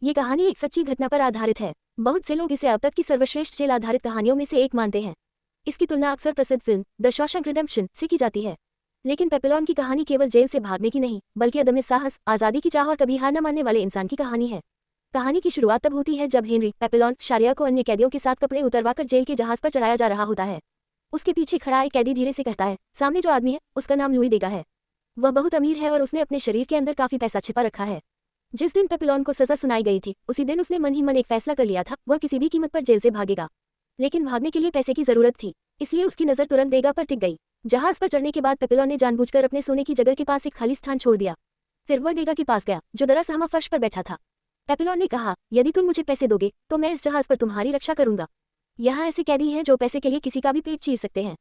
ये कहानी एक सच्ची घटना पर आधारित है। बहुत से लोग इसे अब तक की सर्वश्रेष्ठ जेल आधारित कहानियों में से एक मानते हैं। इसकी तुलना अक्सर प्रसिद्ध फिल्म द शॉशैंक रिडेम्पशन से की जाती है। लेकिन पेपिलोन की कहानी केवल जेल से भागने की नहीं, बल्कि अदम्य साहस, आज़ादी की चाह और कभी हार न मानने वाले इंसान की कहानी है। कहानी की शुरुआत तब होती है जब हेनरी पेपिलोन शारिया को अन्य कैदियों के साथ कपड़े उतरवाकर जेल के जहाज पर चढ़ाया जा रहा होता है। उसके पीछे खड़ा एक कैदी धीरे से कहता है, सामने जो आदमी है उसका नाम लुई देगा है। वह बहुत अमीर है और उसने अपने शरीर के अंदर काफी पैसा छिपा रखा है। जिस दिन पेपिलोन को सजा सुनाई गई थी, उसी दिन उसने मन ही मन एक फैसला कर लिया था, वह किसी भी कीमत पर जेल से भागेगा। लेकिन भागने के लिए पैसे की जरूरत थी, इसलिए उसकी नजर तुरंत देगा पर टिक गई। जहाज पर चढ़ने के बाद पेपिलोन ने जानबूझकर अपने सोने की जगह के पास एक खाली स्थान छोड़ दिया। फिर वह देगा के पास गया, जो दरअसल फर्श पर बैठा था। पेपिलोन ने कहा, यदि तुम मुझे पैसे दोगे तो मैं इस जहाज पर तुम्हारी रक्षा करूंगा। यहाँ ऐसे कैदी हैं जो पैसे के लिए किसी का भी पेट चीर सकते हैं।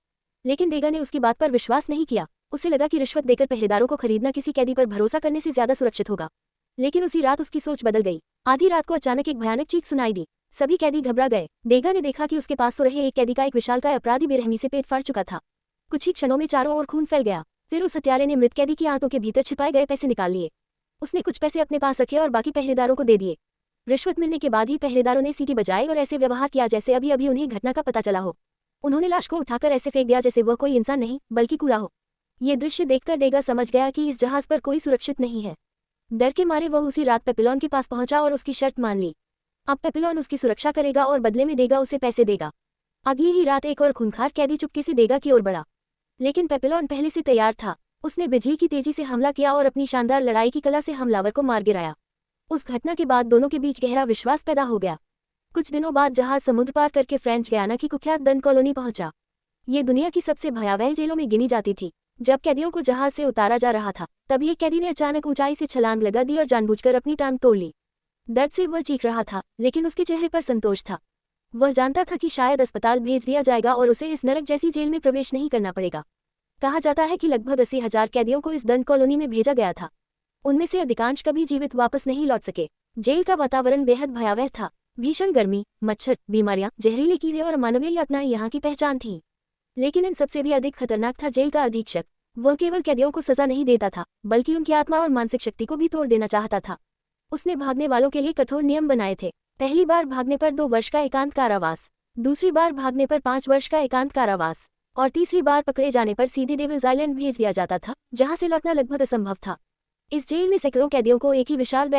लेकिन देगा ने उसकी बात पर विश्वास नहीं किया। उसे लगा कि रिश्वत देकर पहरेदारों को खरीदना किसी कैदी पर भरोसा करने से ज्यादा सुरक्षित होगा। लेकिन उसी रात उसकी सोच बदल गई। आधी रात को अचानक एक भयानक चीख सुनाई दी। सभी कैदी घबरा गए। देगा ने देखा कि उसके पास सो रहे एक कैदी का एक विशालकाय अपराधी बेरहमी से पेट फाड़ चुका था। कुछ ही क्षणों में चारों ओर खून फैल गया। फिर उस हत्यारे ने मृत कैदी की आंतों के भीतर छिपाए गए पैसे निकाल लिए। उसने कुछ पैसे अपने पास रखे और बाकी पहरेदारों को दे दिए। रिश्वत मिलने के बाद ही पहरेदारों ने सीटी बजाई और ऐसे व्यवहार किया जैसे अभी अभी उन्हें घटना का पता चला हो। उन्होंने लाश को उठाकर ऐसे फेंक दिया जैसे वह कोई इंसान नहीं बल्कि कूड़ा हो। ये दृश्य देखकर देगा समझ गया कि इस जहाज पर कोई सुरक्षित नहीं है। डर के मारे वह उसी रात पेपिलोन के पास पहुंचा और उसकी शर्त मान ली। अब पेपिलोन उसकी सुरक्षा करेगा और बदले में देगा उसे पैसे देगा। अगली ही रात एक और खूंखार कैदी चुपके से देगा की ओर बढ़ा। लेकिन पेपिलोन पहले से तैयार था। उसने बिजली की तेजी से हमला किया और अपनी शानदार लड़ाई की कला से हमलावर को मार गिराया। उस घटना के बाद दोनों के बीच गहरा विश्वास पैदा हो गया। कुछ दिनों बाद जहाज समुद्र पार करके फ्रेंच गयाना की कुख्यात दंड कॉलोनी पहुंचा। ये दुनिया की सबसे भयावह जेलों में गिनी जाती थी। जब कैदियों को जहाज से उतारा जा रहा था, तभी एक कैदी ने अचानक ऊंचाई से छलांग लगा दी और जानबूझकर अपनी टांग तोड़ ली। दर्द से वह चीख रहा था, लेकिन उसके चेहरे पर संतोष था। वह जानता था कि शायद अस्पताल भेज दिया जाएगा और उसे इस नरक जैसी जेल में प्रवेश नहीं करना पड़ेगा। कहा जाता है कि लगभग 80,000 कैदियों को इस दंड कॉलोनी में भेजा गया था। उनमें से अधिकांश कभी जीवित वापस नहीं लौट सके। जेल का वातावरण बेहद भयावह था। भीषण गर्मी, मच्छर, बीमारियां, जहरीले कीड़े और अमानवीय यातनाएं यहाँ की पहचान थीं। लेकिन इन सबसे भी अधिक खतरनाक था जेल का अधीक्षक। वह केवल कैदियों को सजा नहीं देता था, बल्कि उनकी आत्मा और मानसिक शक्ति को भी तोड़ देना चाहता था। उसने भागने वालों के लिए कठोर नियम बनाए थे। पहली बार भागने पर 2 वर्ष का एकांत कारावास, दूसरी बार भागने पर 5 वर्ष का एकांत कारावास और तीसरी बार पकड़े जाने पर सीधे डेविल्स आइलैंड भेज दिया जाता था, जहां से लौटना लगभग असंभव था। इस जेल में सैकड़ों कैदियों को एक ही विशाल